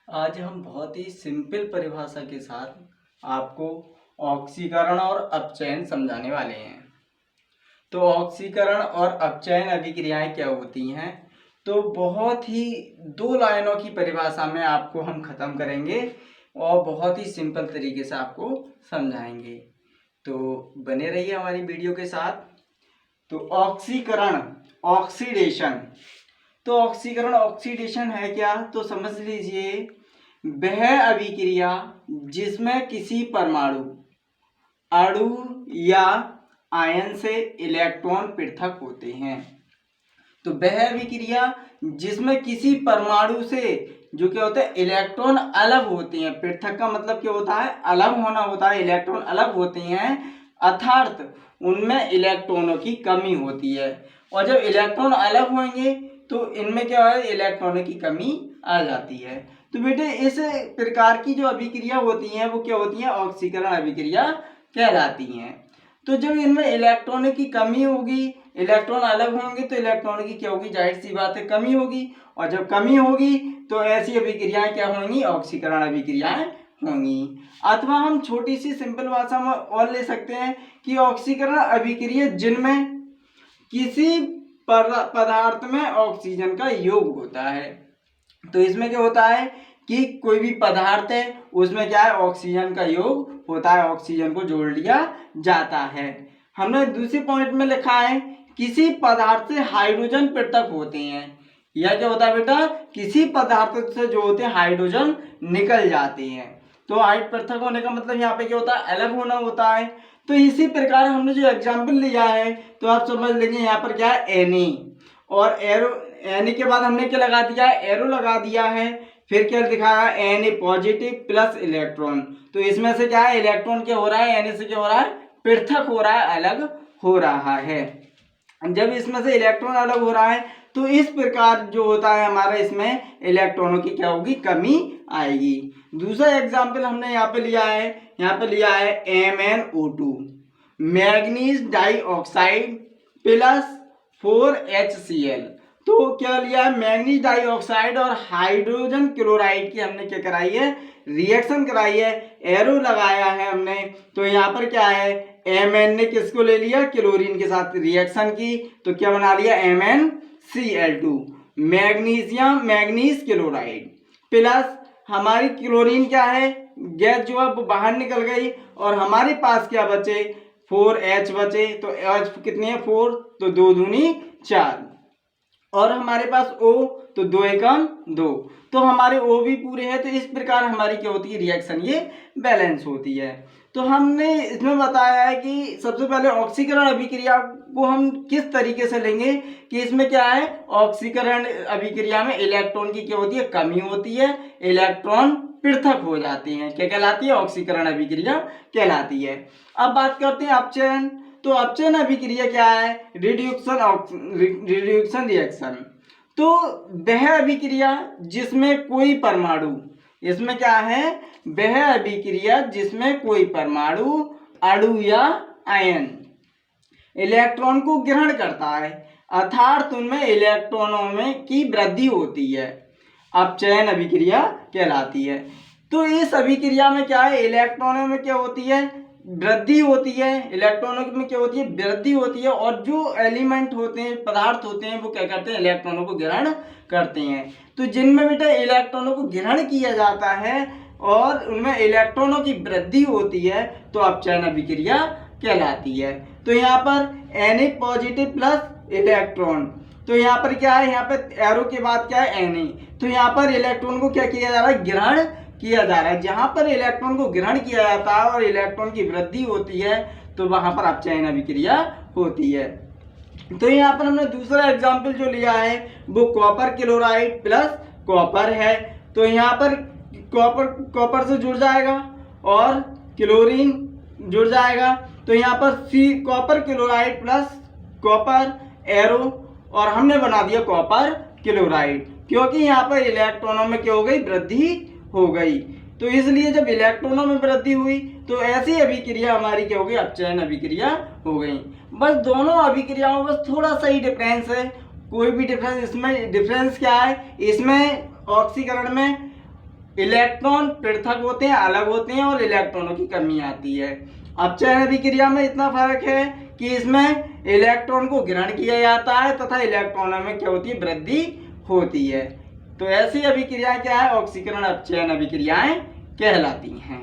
आज हम बहुत ही सिंपल परिभाषा के साथ आपको ऑक्सीकरण और अपचयन समझाने वाले हैं। तो ऑक्सीकरण और अपचयन अभिक्रियाएं क्या होती हैं, तो बहुत ही 2 लाइनों की परिभाषा में आपको हम खत्म करेंगे और बहुत ही सिंपल तरीके से आपको समझाएंगे। तो बने रहिए हमारी वीडियो के साथ। तो ऑक्सीकरण ऑक्सीडेशन, तो ऑक्सीकरण ऑक्सीडेशन है क्या, तो समझ लीजिए वह अभिक्रिया जिसमें किसी परमाणु, अणु या आयन से इलेक्ट्रॉन पृथक होते हैं। तो वह अभिक्रिया जिसमें किसी परमाणु से जो क्या होता है इलेक्ट्रॉन अलग होते हैं। पृथक का मतलब क्या होता है, अलग होना होता है, इलेक्ट्रॉन अलग होते हैं अर्थात उनमें इलेक्ट्रॉनों की कमी होती है। और जब इलेक्ट्रॉन अलग होंगे तो इनमें क्या है, इलेक्ट्रॉनों की कमी आ जाती है। तो बेटे इस प्रकार की जो अभिक्रिया होती हैं वो क्या होती हैं, ऑक्सीकरण अभिक्रिया कहलाती हैं। तो जब इनमें इलेक्ट्रॉनों की कमी होगी, इलेक्ट्रॉन अलग होंगे तो इलेक्ट्रॉन की क्या होगी, जाहिर सी बात है कमी होगी। और जब कमी होगी तो ऐसी अभिक्रियाएं क्या होंगी, ऑक्सीकरण अभिक्रियाएं होंगी। अथवा हम छोटी सी सिंपल भाषा में और ले सकते हैं कि ऑक्सीकरण अभिक्रिया जिनमें किसी पदार्थ में ऑक्सीजन का योग होता है। तो इसमें क्या होता है कि कोई भी पदार्थ है उसमें क्या है, ऑक्सीजन का योग होता है, ऑक्सीजन को जोड़ लिया जाता है। हमने दूसरे पॉइंट में लिखा है किसी पदार्थ से हाइड्रोजन पृथक होते हैं। यह क्या होता है बेटा, किसी पदार्थ से जो होते हैं हाइड्रोजन निकल जाते हैं। तो हाइड पृथक होने का मतलब यहाँ पे क्या होता है, अलग होना होता है। तो इसी प्रकार हमने जो एग्जाम्पल लिया है तो आप समझ लेंगे यहाँ पर क्या है, Na और एरो, Na के बाद हमने क्या लगा दिया है, एरो लगा दिया है। फिर क्या दिखाया, Na पॉजिटिव प्लस इलेक्ट्रॉन। तो इसमें से क्या है, इलेक्ट्रॉन क्या हो रहा है, Na से क्या हो रहा है, पृथक हो रहा है, अलग हो रहा है। जब इसमें से इलेक्ट्रॉन अलग हो रहा है तो इस प्रकार जो होता है हमारा, इसमें इलेक्ट्रॉनों की क्या होगी, कमी आएगी। दूसरा एग्जाम्पल हमने यहाँ पे लिया है, यहाँ पे लिया है MnO2 manganese dioxide plus 4HCl। तो क्या लिया है, मैग्नीज डाइऑक्साइड और हाइड्रोजन क्लोराइड की हमने क्या कराई है, रिएक्शन कराई है, एरो लगाया है हमने। तो यहाँ पर क्या है, Mn ने किसको ले लिया, क्लोरीन के साथ रिएक्शन की, तो क्या बना लिया, MnCl2 magnesium manganese chloride plus हमारी क्लोरीन क्या है, गैस जो है वो बाहर निकल गई और हमारे पास क्या बचे, 4H बचे। तो H कितनी है, 4, तो 2 दूनी 4 और हमारे पास O, तो 2 एकम 2, तो हमारे O भी पूरे हैं। तो इस प्रकार हमारी क्या होती है, रिएक्शन ये बैलेंस होती है। तो हमने इसमें बताया है कि सबसे पहले ऑक्सीकरण अभिक्रिया को हम किस तरीके से लेंगे कि इसमें क्या है, ऑक्सीकरण अभिक्रिया में इलेक्ट्रॉन की क्या होती है, कमी होती है, इलेक्ट्रॉन पृथक हो जाते हैं। क्या कहलाती है, ऑक्सीकरण अभिक्रिया कहलाती है। अब बात करते हैं अपचयन। तो अपचयन अभिक्रिया क्या है, रिड्यूक्शन रिएक्शन। तो वह अभिक्रिया जिसमें कोई परमाणु, इसमें क्या है, वह अभिक्रिया जिसमें कोई परमाणु, अणु या आयन इलेक्ट्रॉन को ग्रहण करता है अर्थात उनमें इलेक्ट्रॉनों में की वृद्धि होती है, अपचयन अभिक्रिया कहलाती है। तो इस अभिक्रिया में क्या है, इलेक्ट्रॉनों में क्या होती है, वृद्धि होती है, इलेक्ट्रॉनों में क्या होती है, वृद्धि होती है। और जो एलिमेंट होते हैं, पदार्थ होते हैं, वो क्या करते हैं, इलेक्ट्रॉनों को ग्रहण करते हैं। तो जिनमें बेटा इलेक्ट्रॉनों को ग्रहण किया जाता है और उनमें इलेक्ट्रॉनों की वृद्धि होती है तो अपचयन अभिक्रिया कहलाती है। तो यहाँ पर Na पॉजिटिव प्लस इलेक्ट्रॉन, तो यहाँ पर क्या है, यहाँ पर एरो के बाद क्या है, Na। तो यहाँ पर इलेक्ट्रॉन को क्या किया जा रहा है, ग्रहण किया जा रहा है। जहां पर इलेक्ट्रॉन को ग्रहण किया जाता है और इलेक्ट्रॉन की वृद्धि होती है तो वहां पर अपचयन अभिक्रिया होती है। तो यहाँ पर हमने दूसरा एग्जाम्पल जो लिया है वो कॉपर क्लोराइड प्लस कॉपर है। तो यहाँ पर कॉपर से जुड़ जाएगा और क्लोरीन जुड़ जाएगा। तो यहाँ पर copper chloride plus copper arrow और हमने बना दिया कॉपर क्लोराइड, क्योंकि यहाँ पर इलेक्ट्रॉनों में क्या हो गई, वृद्धि हो गई। तो इसलिए जब इलेक्ट्रॉनों में वृद्धि हुई तो ऐसी अभिक्रिया हमारी क्या हो गई, अपचयन अभिक्रिया हो गई। बस दोनों अभिक्रियाओं में बस थोड़ा सा ही डिफरेंस है, कोई भी डिफरेंस, इसमें डिफरेंस क्या है, इसमें ऑक्सीकरण में इलेक्ट्रॉन पृथक होते हैं, अलग होते हैं और इलेक्ट्रॉनों की कमी आती है। अपचयन अभिक्रिया में इतना फर्क है कि इसमें इलेक्ट्रॉन को ग्रहण किया जाता है तथा इलेक्ट्रॉनों में क्या होती है, वृद्धि होती है। तो ऐसी अभिक्रियाएं क्या है, ऑक्सीकरण अपचयन अभिक्रियाएं कहलाती हैं।